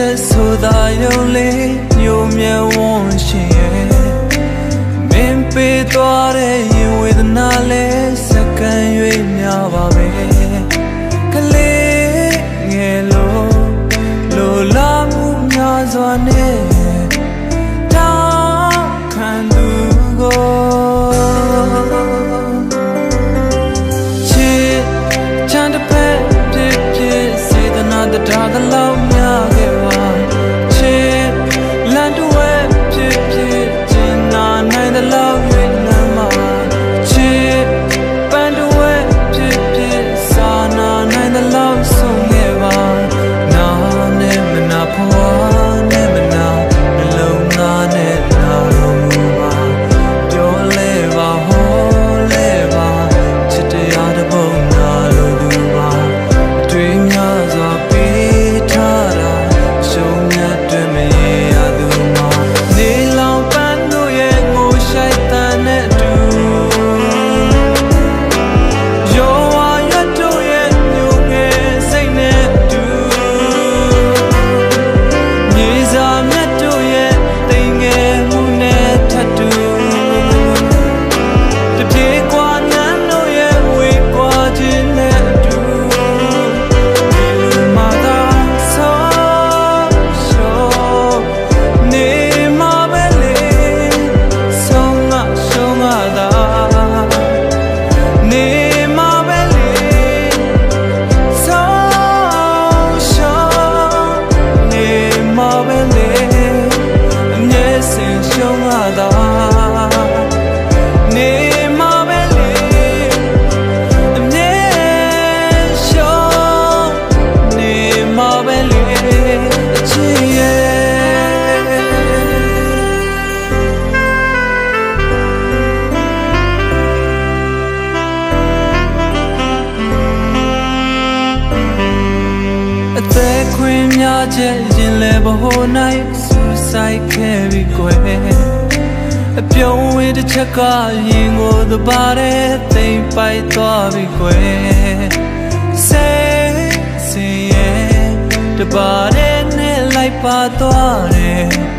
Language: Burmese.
ချက်ဆိုတာရုံလေးညိုမြဝန်းရှင်ရဲ့မင်းပေးသွားတဲ့ရင်ဝေဒနာလေးစက္ကန့်၍များပါပဲကလေးငယ်လိုလာမှုများစွာနဲ့တောင်းခံသူကိုချစ်ချမ်းတစ်ဖက်ဖြစ်စေတနာတရားသလောက်များခဲ့ပါချစ်လမ်းတစ်ဝက်ဖြစ်ကျင်နာနိုင်သလောက်၍လမ်းမှာချစ်ပန်းတစ်ဝက်ဖြစ်စာနာနိုင်သလောက်ဆုံးခဲ့ပါနာနဲ့မနာဖွာနဲ့မနာနှလုံးသားနဲ့နာတော်မူပါပြောလဲပါဟောလဲပါချစ်တရားတစ်ပုံနာလိုသူပါတွေ့များစွာပေးထားတာရှုံးမြတ်တွင်မရေရသူမှာနေလောင်ပန်းတို့ရဲ့ငိုရှိုက်တန်နဲ့အတူရောဝါရွတ်တို့ရဲ့ညိုငယ်စိတ်နဲ့အတူမြေစာမြတ်တို့ရဲ့တိမ်ငယ်မှုနဲ့ထပ်တူတပြေကွာနန်းတို့ရဲ့ဝေကွာခြင်းနဲ့အတူဒီလိုမှသာဆုံးရှုံးနေမှာပဲလေဆုံးမသာနေမှာပဲလေဆုံးရှုံးနေမှာပဲလေအမျက်စင်ရှုံးသာနေမှာပဲလေအမျက်ရှုံးနေမှာပဲလေအချစ်ရဲ့အသက်ခွင့်များချက်ရင်လဲဘဟိုနိုင်စူဆိုင်ခဲ့ပြီကွယ်အပြုံးဝေးတစ်ချက်ကရင်ကိုသဘာတဲ့သိမ့်ပိုက်သွားပြီကွယ်စိတ်ရဲ့တဘာတဲ့နဲ့လိုက်ပါသွားတယ်